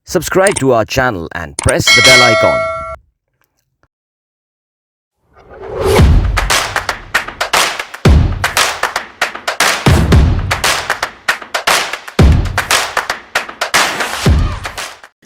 Subscribe to our channel and press the bell icon.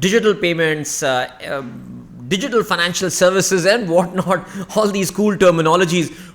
digital payments, digital financial services and what not, all these cool terminologies,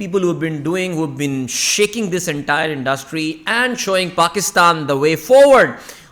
people who have been shaking this entire industry and showing Pakistan the way forward.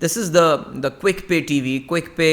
this is the Quick Pay TV. Quick Pay,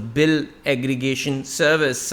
a bill aggregation service.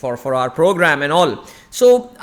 for our program and all. So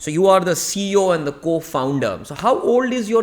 So you are the CEO and the co-founder. So how old is your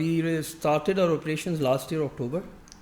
We started our operations last year October.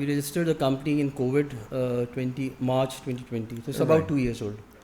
We registered the company in COVID March 2020. So it's about 2 years old.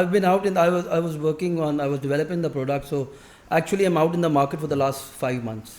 I've been out and I was working on, I was developing the product. So actually I'm out in the market for the last 5 months.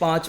5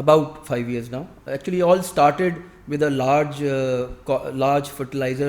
about 5 years now. Actually all started with a large fertilizer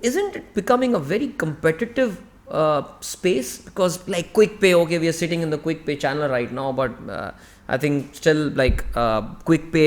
isn't it becoming a very competitive space, because like QuickPay, okay, we are sitting in the QuickPay channel right now, but I think still like QuickPay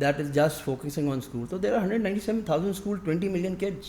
that is just focusing on school, so there are 197,000 schools, 20 million kids.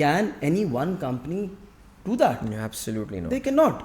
Can any one company do that? No, absolutely not. They cannot.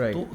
Right.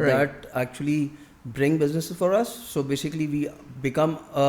that actually bring businesses for us. So basically we become a,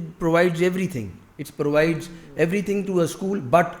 it provides everything. It provides everything to a school but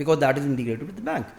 Because that is integrated with the bank.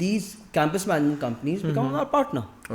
these campus management companies become our partner.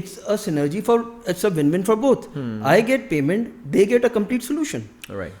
it's a synergy for, it's a win-win for both. I get payment, they get a complete solution. Right.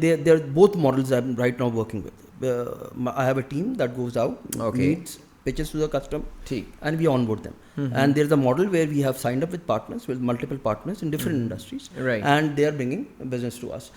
there are both models I'm right now working with. I have a team that goes out, meets, pitches to the customer, and we onboard them. And there's a model where we have signed up with partners, with multiple partners in different industries. Right. And they are bringing business to us.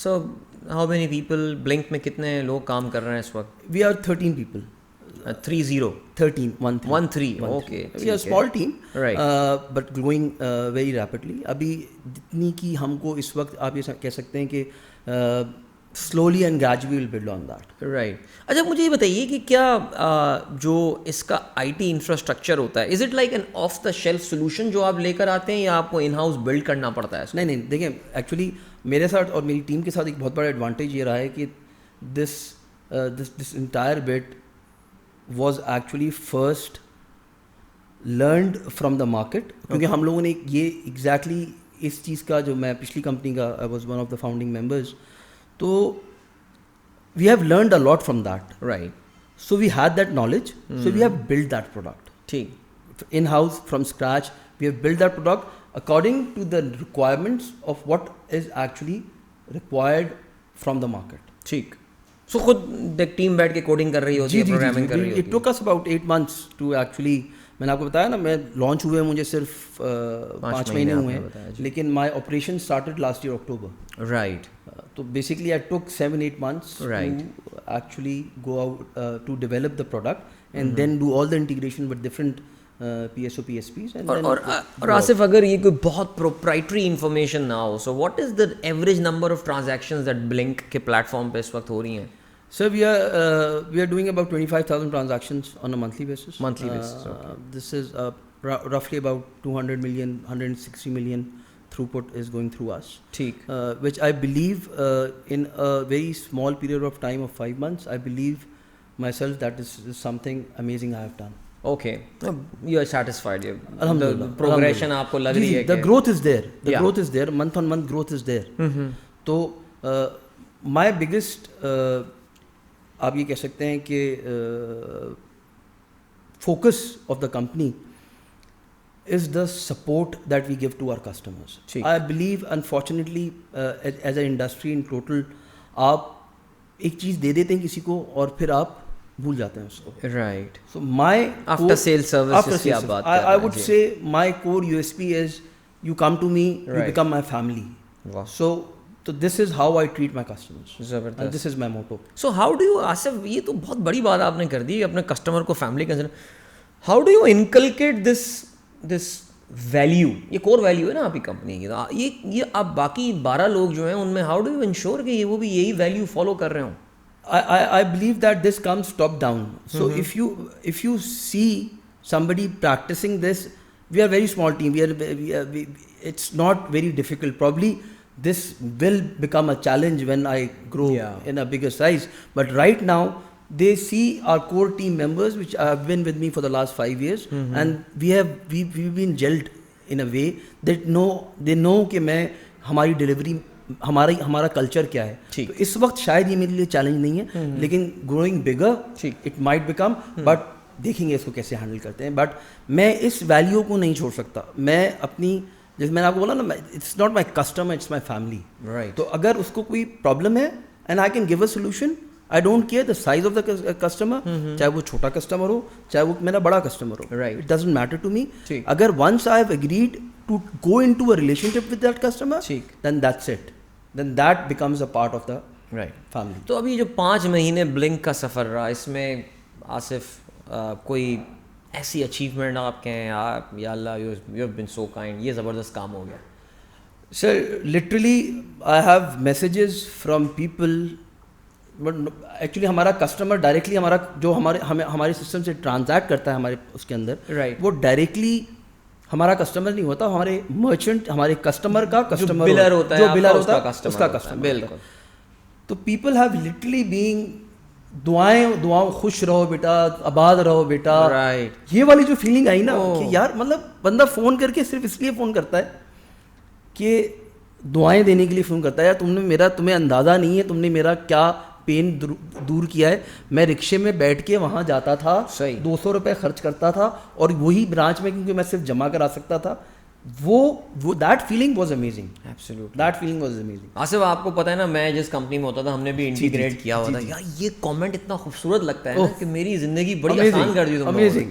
So how many people blink میں کتنے لوگ کام کر رہے ہیں اس وقت؟ We are 13 people. 13. 13. Okay. We are a small team, Right. But growing very rapidly. ابھی جتنی کی ہم کو اس وقت آپ یہ کہہ سکتے ہیں کہ slowly and gradually we'll build on that. Right. اچھا مجھے یہ بتائیے کہ کیا جو اس کا آئی ٹی انفراسٹرکچر ہوتا ہے, is it like an of the shelf solution جو آپ لے کر آتے ہیں یا آپ کو ان ہاؤس بلڈ کرنا پڑتا ہے؟ نہیں دیکھیں, ایکچولی میرے ساتھ اور میری ٹیم کے ساتھ ایک بہت بڑا ایڈوانٹیج یہ رہا ہے کہ this entire but was actually first learned from the market, کیونکہ ہم لوگوں نے یہ ایگزیکٹلی اس چیز کا, جو میں پچھلی کمپنی کا I was one of the founding members, تو we have learned a lot from that. Right. So we had that knowledge, so we have build that product. ٹھیک. In house from scratch we have build that product according to the requirements of what is actually required from the market. ٹھیک. So خود ایک team بیٹھ کے coding کر رہی ہوتی ہے, پروگرامنگ کر رہی ہوتی ہے. It took us about 8 months to actually, میں نے آپ کو بتایا نا, میں لانچ ہوئے مجھے صرف 5 مہینے ہوئے ہیں, لیکن my operation started last year October. Right. تو basically I took 7-8 months Right. to actually go out to develop the product and then do all the integration with different PSO PSPs. اور آصف, اگر یہ کوئی بہت پروپرائٹری انفارمیشن نہ ہو, so what is the average number of transactions that Blink کے platform پہ اس وقت ہو رہی ہیں؟ Sir, we are doing about 25,000 transactions on a monthly basis. Monthly basis. Okay. This is roughly about 200 million, 160 million throughput is going through us. ٹھیک. Which I believe in a very small period of time of 5 months, I believe myself that this is something amazing I have done. Okay. You are satisfied. Alhamdulillah. The progression آپ کو لگ رہی ہے کہ the growth is there. The growth is there. Month on month growth is there. تو my biggest آپ یہ کہہ سکتے ہیں کہ focus of the company is the support that we give to our customers. I believe unfortunately as a industry in total آپ ایک چیز دے دیتے ہیں کسی کو اور پھر آپ بھول جاتے ہیں اس کو. Right. So my after sale services کی آپ بات کر رہے ہیں, I would say my core USP is you come to me, you become my family. So this is how I treat my customers. زبردست. And this is my motto. So how do you, Asif, یہ تو بہت بڑی بات آپ نے کر دی اپنے کسٹمر کو family consider. How do you inculcate this value? یہ کور ویلیو ہے نا آپ کی کمپنی کی, یہ آپ باقی 12 لوگ جو ہیں ان میں how do you ensure کہ وہ بھی یہی ویلیو فالو کر رہے ہوں؟ I believe that this comes top down. So if you see somebody practicing this, we are very small team. It's not very difficult. Probably this will become a challenge when I grow in a bigger size. But right now, they see our core team members, which have been with me for the last 5 years, and we've been gelled in a way that they know کہ میں ہماری delivery ہمارا culture کیا ہے. تو اس وقت شاید یہ میرے لیے چیلنج نہیں ہے, لیکن growing bigger it might become, but دیکھیں گے اس کو کیسے ہینڈل کرتے ہیں. بٹ میں اس ویلیو کو نہیں چھوڑ سکتا. میں اپنی, جیسے میں نے آپ کو بولا نا, it's not my customer, it's my family. تو اگر اس کو کوئی پرابلم ہے and I can give a solution, I don't care the size of the customer, چاہے وہ چھوٹا کسٹمر ہو چاہے وہ میرا بڑا کسٹمر ہو, it doesn't matter to me. اگر once I have agreed to go in to a relationship with that customer, then that's it, then that becomes a part of the family. تو ابھی جو 5 مہینے blink کا سفر رہا, اس میں آصف کوئی ایسی اچیومنٹ آپ کے ہیں, آپ یا اللہ you have been so kind, یہ زبردست کام ہو گیا؟ Sir literally I have messages from people, but actually ہمارا کسٹمر ڈائریکٹلی ہمارا جو ہمارے سسٹم سے ٹرانزیکٹ کرتا ہے ہمارے اس کے اندر, وہ ڈائریکٹلی ہمارا کسٹمر نہیں ہوتا, ہمارے مرچنٹ, ہمارے کسٹمر کا کسٹمر بلر ہوتا ہے, جو بلر ہوتا ہے اس کا کسٹمر. بالکل. تو پیپل ہیو لٹرلی بینگ دعاؤں خوش رہو بیٹا, آباد رہو بیٹا, یہ والی جو فیلنگ آئی نا کہ یار مطلب بندہ فون کر کے صرف اس لیے فون کرتا ہے کہ دعائیں دینے کے لیے فون کرتا ہے. یار تمہیں اندازہ نہیں ہے تم نے میرا کیا پین دور کیا ہے. میں رکشے میں بیٹھ کے وہاں جاتا تھا, 200 روپے خرچ کرتا تھا, اور وہی برانچ میں کیونکہ میں صرف جمع کرا سکتا تھا, وہ that feeling was amazing. Absolutely that feeling was amazing. Asif, آپ کو پتہ ہے نا, میں جس کمپنی میں ہوتا تھا ہم نے بھی انٹیگریٹ کیا ہوا تھا. یار یہ کامنٹ اتنا خوبصورت لگتا ہے نا کہ میری زندگی بڑی آسان کر دی تم. Amazing.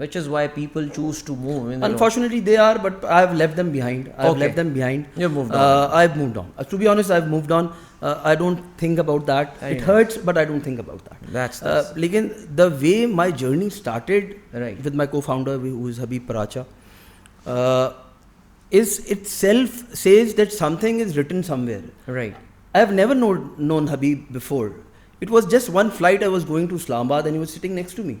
which is why people choose to move. Unfortunately they are, but I've left them behind. Left them behind. You've moved on. I've moved on. To be honest, I've moved on. I don't think about that. It hurts, but I don't think about that. That's lekin the way my journey started right. with my co-founder, who is Habib Paracha, is itself says that something is written somewhere. Right. I have never known Habib before. It was just one flight. I was going to Islamabad and he was sitting next to me.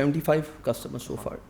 75 customers so far.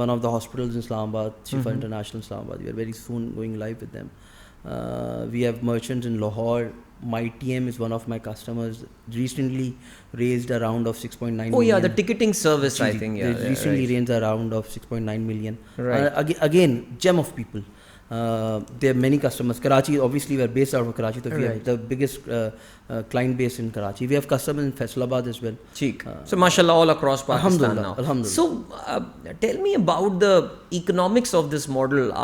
one of the hospitals in Islamabad, Shifa International Islamabad. We are very soon going live with them. We have merchants in Lahore. My TM is one of my customers. Recently raised a round of 6.9 million. Oh yeah, the ticketing service, I think. Yeah, they recently raised a round of 6.9 million. Right. Again, gem of people. There are many customers. Karachi, obviously, we are based out of Karachi, so we have the biggest client base in Karachi. We have customers in Faisalabad as well. So, mashallah, all across Pakistan now. Alhamdulillah. So, tell me about the economics of this model,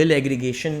bill aggregation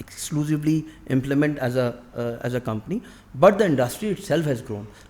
exclusively implement as a company, but the industry itself has grown.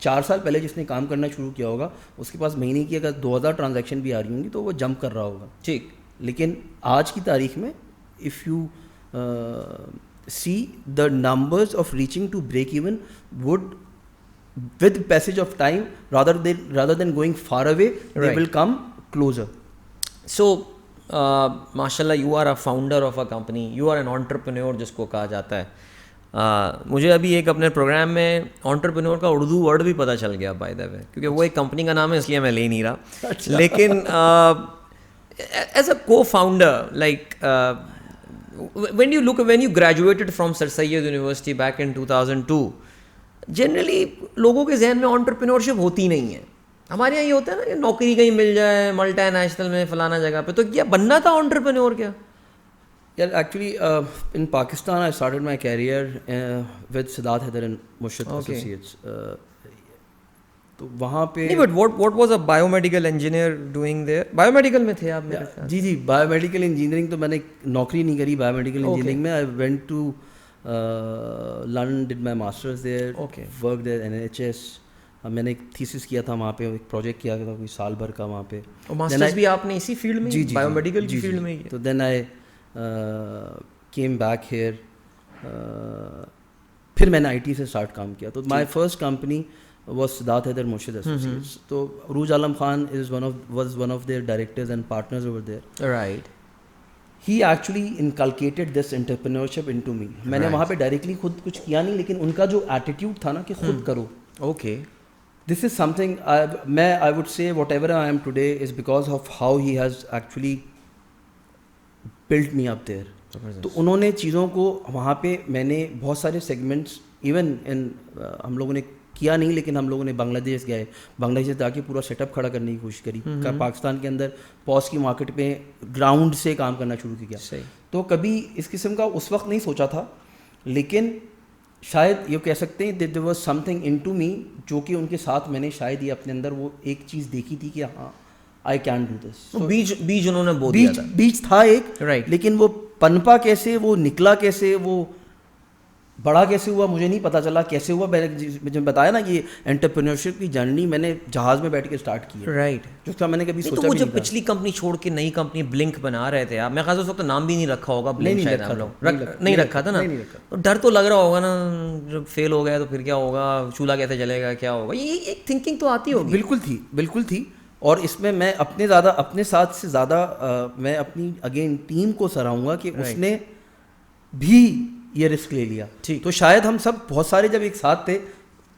4 سال پہلے جس نے کام کرنا شروع کیا ہوگا اس کے پاس مہینے کی اگر 2000 ٹرانزیکشن بھی آ رہی ہوں گی تو وہ جمپ کر رہا ہوگا. ٹھیک. لیکن آج کی تاریخ میں if you see the numbers of reaching to break even with with passage of time rather than going far away they will come closer. So ماشاء اللہ you are a founder of a company, you are an entrepreneur جس کو کہا جاتا ہے. مجھے ابھی ایک اپنے پروگرام میں انٹرپرینور کا اردو ورڈ بھی پتہ چل گیا بائی دا وے, کیونکہ وہ ایک کمپنی کا نام ہے اس لیے میں لے نہیں رہا. لیکن ایز اے کو founder like when you graduated from Sir Syed University back in 2002, generally لوگوں کے ذہن میں انٹرپرینورشپ ہوتی نہیں ہے. ہمارے یہاں یہ ہوتا ہے نا کہ نوکری کہیں مل جائے ملٹی نیشنل میں فلانا جگہ پہ, تو کیا بننا تھا انٹرپرینور کیا؟ Yeah, actually, in Pakistan, I started my career with Siddharth Haider and Murshid Associates. تو وہاں پہ نہیں, but what was a biomedical engineer doing there? Biomedical میں تھے آپ میرے خیال؟ جی بایومیڈیکل انجینئرنگ تو میں نے نوکری نہیں کری بایومیڈیکل انجینئرنگ میں. I went to London, did my masters there, worked at NHS. میں نے ایک تھیسس کیا تھا وہاں پہ, ایک پروجیکٹ کیا تھا کوئی سال بھر کا وہاں پہ. ماسٹرز بھی آپ نے اسی فیلڈ میں بایومیڈیکل کی فیلڈ میں؟ تو دین آئی came back here. پھر میں نے آئی ٹی سے اسٹارٹ کام کیا. تو my first company was Siddharth Haider Murshid Associates. تو عروج Alam Khan was one of their directors and partners over there. Right. He actually inculcated this entrepreneurship into me. میں نے وہاں پہ ڈائریکٹلی خود کچھ کیا نہیں, لیکن ان کا جو ایٹیٹیوڈ تھا نا کہ خود کرو. Okay. This is something I would say whatever I am today is because of how he has actually built me up there. تو انہوں نے چیزوں کو وہاں پہ میں نے بہت سارے سیگمنٹس ایون ہم لوگوں نے کیا نہیں, لیکن ہم لوگوں نے بنگلہ دیش گئے, بنگلہ دیش سے جا کے پورا سیٹ اپ کھڑا کرنے کی کوشش کری. پاکستان کے اندر پوس کی مارکیٹ پہ گراؤنڈ سے کام کرنا شروع کیا. تو کبھی اس قسم کا اس وقت نہیں سوچا تھا, لیکن شاید یہ کہہ سکتے ہیں that there was something into me جو کہ ان کے ساتھ میں نے شاید یہ اپنے اندر وہ ایک چیز دیکھی تھی کہ ہاں I can do this. بیج انہوں نے بو دیا تھا. بیج تھا ایک, لیکن وہ پنپا کیسے, وہ نکلا کیسے, وہ بڑا کیسے ہوا مجھے نہیں پتا چلا کیسے ہوا. مجھے بتایا نا کہ انٹرپرینورشپ کی جرنی میں نے جہاز میں بیٹھ کے اسٹارٹ کی. رائٹ. جس کا میں نے کبھی سوچا بھی نہیں. جب پچھلی کمپنی چھوڑ کے نئی کمپنی بلنک بنا رہے تھے آپ, میں خاص اس وقت نام بھی نہیں رکھا ہوگا بلنک, شاید ہم لوگ نہیں رکھا تھا نا, تو ڈر تو لگ رہا ہوگا نا جب فیل ہو گیا تو پھر کیا ہوگا, چولہا کیسے جلے گا, کیا ہوگا, یہ ایک تھنکنگ تو آتی ہوگی. بالکل تھی. اور اس میں میں اپنے ساتھ سے زیادہ میں اپنی اگین ٹیم کو سراہوں گا کہ اس نے بھی یہ رسک لے لیا. تو شاید ہم سب بہت سارے جب ایک ساتھ تھے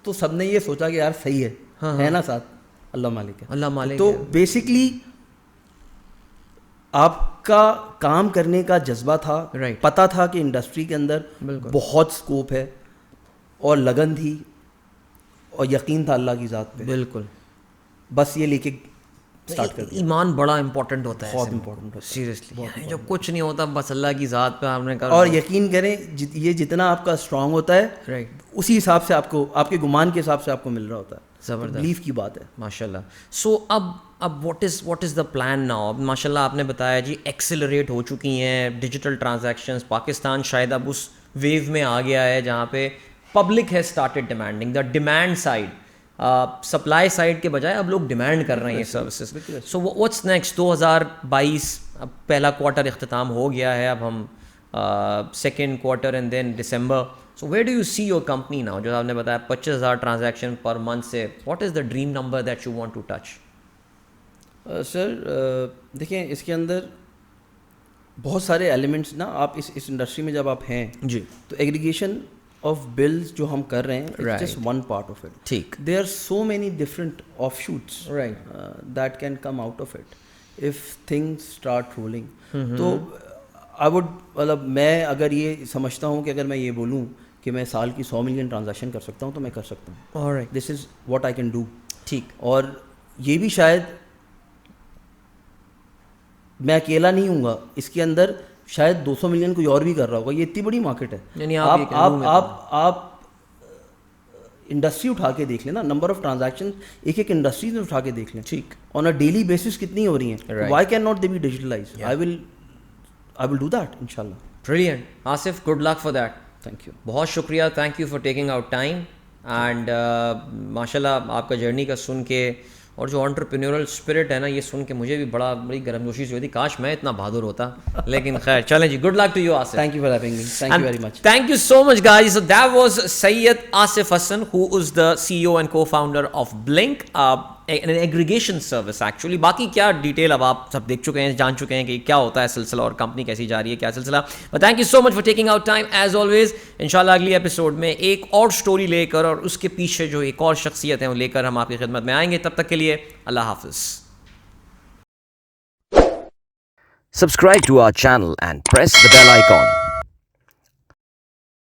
تو سب نے یہ سوچا کہ یار صحیح ہے نا ساتھ, اللہ مالک ہے, اللہ مالک. تو بیسکلی آپ کا کام کرنے کا جذبہ تھا, پتہ تھا کہ انڈسٹری کے اندر بہت اسکوپ ہے, اور لگن تھی اور یقین تھا اللہ کی ذات پہ. بالکل. بس یہ لے کے اسٹارٹ کر دیا. ایمان بڑا امپورٹنٹ ہوتا ہے, بہت امپورٹنٹ ہوتا ہے سیریسلی. جب کچھ نہیں ہوتا بس اللہ کی ذات پہ آپ نے کر, اور یقین کریں یہ جتنا آپ کا اسٹرانگ ہوتا ہے اسی حساب سے آپ کو, آپ کے گمان کے حساب سے آپ کو مل رہا ہوتا ہے. زبردست بلیف کی بات ہے ماشاء اللہ. سو اب what is the plan now? ماشاء اللہ آپ نے بتایا جی ایکسیلریٹ ہو چکی ہیں ڈیجیٹل ٹرانزیکشنز. پاکستان شاید اب اس ویو میں آ گیا ہے جہاں پہ public has started demanding the demand side, supply side کے بجائے اب لوگ ڈیمانڈ کر رہے ہیں سروسز. So what's next? 2022 اب پہلا کوارٹر اختتام ہو گیا ہے, اب ہم second quarter and then December. So where do you see your company now? جو آپ نے بتایا 25,000 ٹرانزیکشن پر منتھ سے, what is the dream number that you want to touch? Sir دیکھیں اس کے اندر بہت سارے ایلیمنٹس نا, آپ اس انڈسٹری میں جب آپ ہیں جی, تو ایگریگیشن آف بلز جو ہم کر رہے ہیں just one part of it. ٹھیک. There are so many different of shoots that can come out of it if things start rolling. تو آئی وڈ, مطلب میں اگر یہ سمجھتا ہوں کہ اگر میں یہ بولوں کہ میں سال کی 100 ملین ٹرانزیکشن کر سکتا ہوں تو میں کر سکتا ہوں. This is what I can do. ٹھیک. اور یہ بھی شاید میں اکیلا نہیں ہوں گا اس کے اندر, شاید 200 ملین کوئی اور بھی کر رہا ہوگا. یہ اتنی بڑی مارکیٹ ہے. یعنی آپ انڈسٹری اٹھا کے دیکھ لیں نا, نمبر آف ٹرانزیکشن ایک انڈسٹری سے اٹھا کے دیکھ لیں. ٹھیک. آن اے ڈیلی بیسس کتنی ہو رہی ہیں. Why can not they be digitalize? I will do that انشاء اللہ. Brilliant. Asif, good luck for that. Thank you. بہت شکریہ. Thank you for taking out time. And ماشاء اللہ آپ کا جرنی کا سن کے اور جو انٹرپرینیورل اسپرٹ ہے نا یہ سن کے مجھے بھی بڑی گرم جوشی سے ہوئی تھی, کاش میں اتنا بہادر ہوتا, لیکن خیر چلیں جی, good luck to you Asif. Thank you for having me. Thank you very much. Thank you so much guys. So that was Syed Asif Hassan, who is the CEO and co-founder of Blink, an aggregation service actually. باقی کیا detail اب آپ سب دیکھ چکے ہیں, جان چکے ہیں کہ کیا ہوتا ہے سلسلہ اور کمپنی کیسی جا رہی ہے, کیا سلسلہ. But thank you so much for taking out time as always. انشاءاللہ اگلی ایپیسوڈ میں ایک اور سٹوری لے کر اور اس کے پیچھے جو ایک اور شخصیت ہے وہ لے کر ہم آپ کی خدمت میں آئیں گے. تب تک کے لیے اللہ حافظ. Subscribe to our channel and press the bell icon.